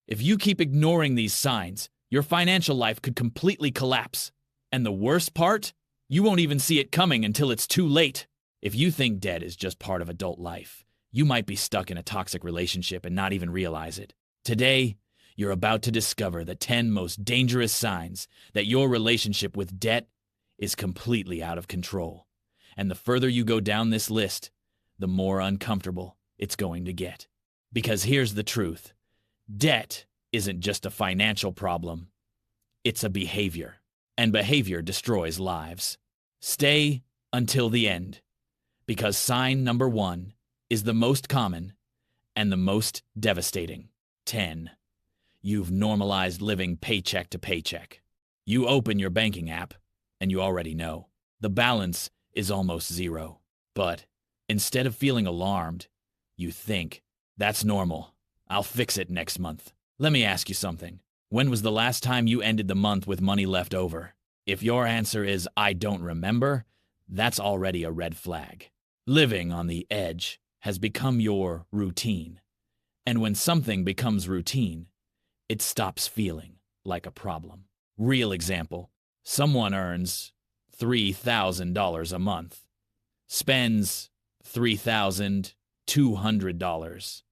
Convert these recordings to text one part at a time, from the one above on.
If you keep ignoring these signs, your financial life could completely collapse. And the worst part? You won't even see it coming until it's too late. If you think debt is just part of adult life, you might be stuck in a toxic relationship and not even realize it. Today, you're about to discover the 10 most dangerous signs that your relationship with debt is completely out of control. And the further you go down this list, the more uncomfortable it's going to get. Because here's the truth. Debt isn't just a financial problem. It's a behavior. And behavior destroys lives. Stay until the end. Because sign number 1 is the most common and the most devastating. 10. You've normalized living paycheck to paycheck. You open your banking app, and you already know. The balance is almost zero. But instead of feeling alarmed, you think, that's normal. I'll fix it next month. Let me ask you something. When was the last time you ended the month with money left over? If your answer is, I don't remember, that's already a red flag. Living on the edge has become your routine. And when something becomes routine, it stops feeling like a problem. Real example. Someone earns $3,000 a month, spends $3,200,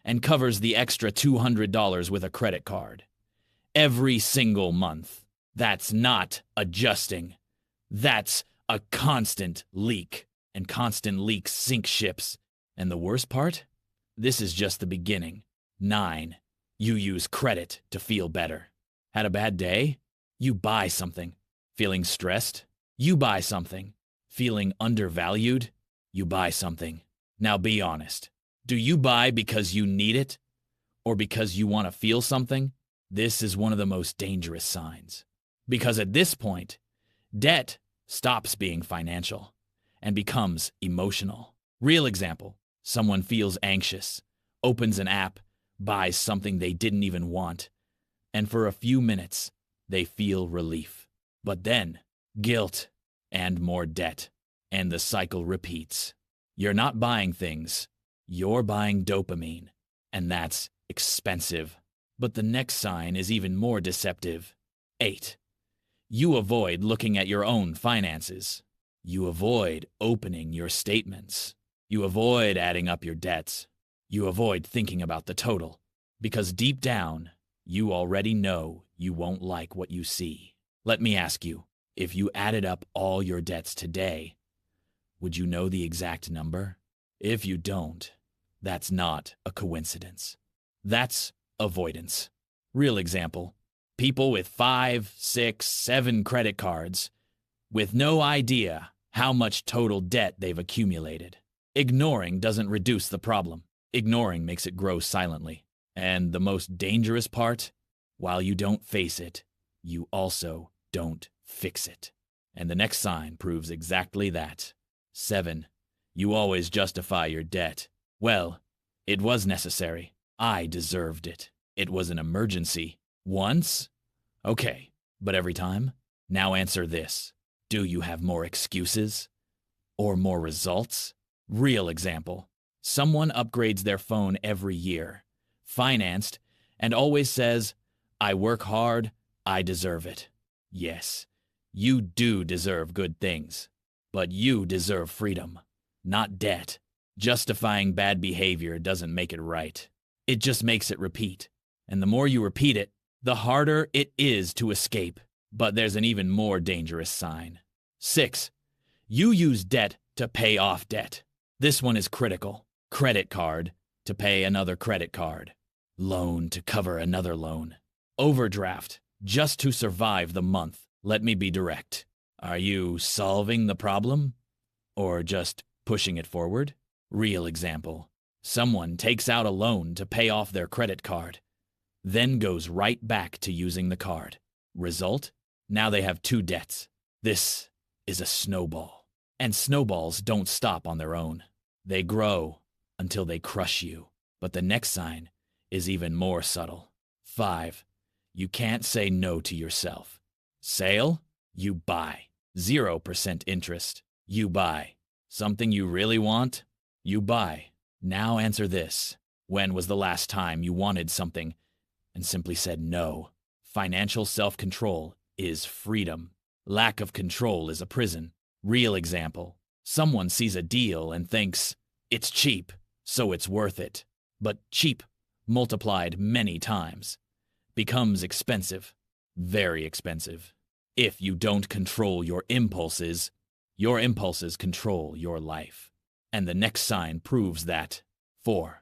and covers the extra $200 with a credit card. Every single month. That's not adjusting. That's a constant leak. And constant leaks sink ships. And the worst part? This is just the beginning. 9. You use credit to feel better. Had a bad day? You buy something. Feeling stressed? You buy something. Feeling undervalued? You buy something. Now be honest. Do you buy because you need it? Or because you want to feel something? This is one of the most dangerous signs. Because at this point, debt stops being financial and becomes emotional. Real example. Someone feels anxious, opens an app, buys something they didn't even want, and for a few minutes, they feel relief. But then, guilt and more debt, and the cycle repeats. You're not buying things, you're buying dopamine, and that's expensive. But the next sign is even more deceptive. 8. You avoid looking at your own finances. You avoid opening your statements. You avoid adding up your debts. You avoid thinking about the total. Because deep down, you already know you won't like what you see. Let me ask you, if you added up all your debts today, would you know the exact number? If you don't, that's not a coincidence. That's avoidance. Real example. People with 5, 6, 7 credit cards with no idea how much total debt they've accumulated. Ignoring doesn't reduce the problem. Ignoring makes it grow silently. And the most dangerous part, while you don't face it, you also don't fix it. And the next sign proves exactly that. 7. You always justify your debt. Well, it was necessary. I deserved it. It was an emergency. Once? Okay, but every time? Now answer this. Do you have more excuses? Or more results? Real example. Someone upgrades their phone every year, financed, and always says, I work hard, I deserve it. Yes, you do deserve good things, but you deserve freedom, not debt. Justifying bad behavior doesn't make it right. It just makes it repeat. And the more you repeat it, the harder it is to escape. But there's an even more dangerous sign. 6. You use debt to pay off debt. This one is critical. Credit card to pay another credit card. Loan to cover another loan. Overdraft just to survive the month. Let me be direct. Are you solving the problem? Or just pushing it forward? Real example. Someone takes out a loan to pay off their credit card, then goes right back to using the card. Result? Now they have 2 debts. This is a snowball. And snowballs don't stop on their own. They grow until they crush you. But the next sign is even more subtle. 5. You can't say no to yourself. Sale? You buy. 0% interest. You buy. Something you really want? You buy. Now answer this. When was the last time you wanted something and simply said no. Financial self-control is freedom. Lack of control is a prison. Real example. Someone sees a deal and thinks, it's cheap, so it's worth it. But cheap, multiplied many times, becomes expensive. Very expensive. If you don't control your impulses control your life. And the next sign proves that. 4.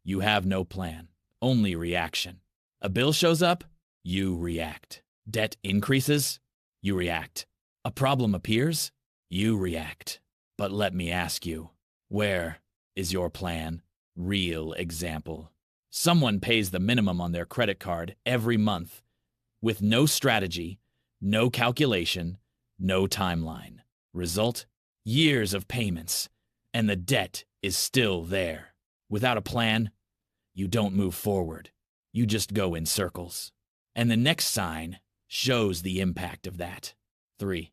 You have no plan, only reaction. A bill shows up, you react. Debt increases, you react. A problem appears, you react. But let me ask you, where is your plan? Real example. Someone pays the minimum on their credit card every month with no strategy, no calculation, no timeline. Result? Years of payments, and the debt is still there. Without a plan, you don't move forward. You just go in circles. And the next sign shows the impact of that. 3.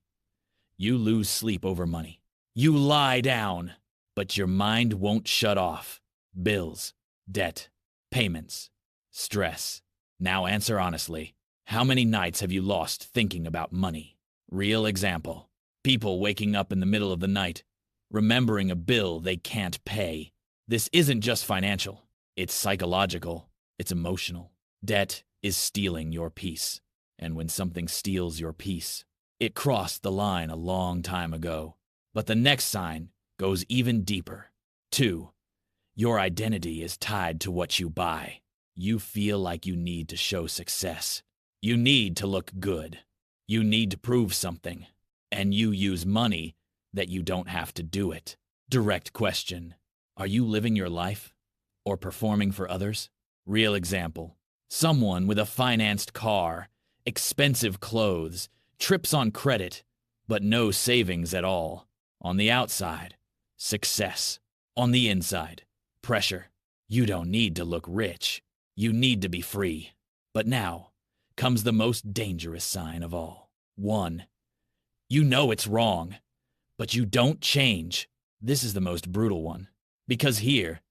You lose sleep over money. You lie down, but your mind won't shut off. Bills, debt, payments, stress. Now answer honestly. How many nights have you lost thinking about money? Real example. People waking up in the middle of the night, remembering a bill they can't pay. This isn't just financial. It's psychological. It's emotional. Debt is stealing your peace. And when something steals your peace, it crossed the line a long time ago. But the next sign goes even deeper. 2. Your identity is tied to what you buy. You feel like you need to show success. You need to look good. You need to prove something. And you use money that you don't have to do it. Direct question. Are you living your life or performing for others? Real example. Someone with a financed car, expensive clothes, trips on credit, but no savings at all. On the outside, success. On the inside, pressure. You don't need to look rich. You need to be free. But now comes the most dangerous sign of all. 1. You know it's wrong, but you don't change. This is the most brutal one. Because here,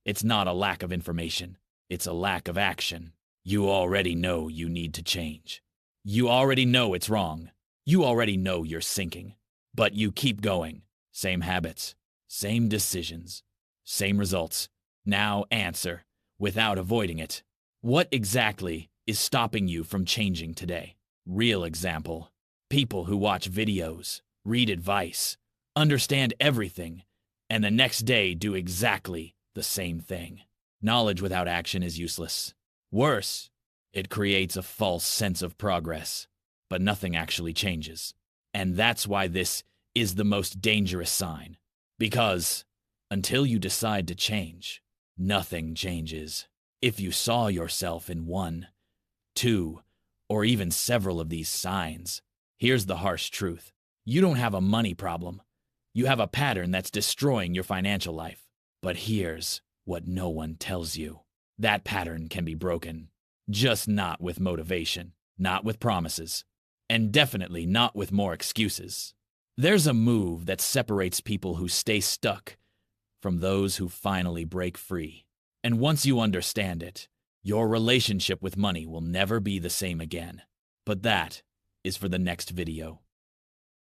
it's not a lack of information. It's a lack of action. You already know you need to change. You already know it's wrong. You already know you're sinking. But you keep going. Same habits, same decisions, same results. Now answer, without avoiding it. What exactly is stopping you from changing today? Real example. People who watch videos, read advice, understand everything, and the next day do exactly the same thing. Knowledge without action is useless. Worse, it creates a false sense of progress, but nothing actually changes. And that's why this is the most dangerous sign. Because until you decide to change, nothing changes. If you saw yourself in 1, 2, or even several of these signs, here's the harsh truth. You don't have a money problem. You have a pattern that's destroying your financial life. But here's what no one tells you. That pattern can be broken. Just not with motivation, not with promises, and definitely not with more excuses. There's a move that separates people who stay stuck from those who finally break free. And once you understand it, your relationship with money will never be the same again. But that is for the next video.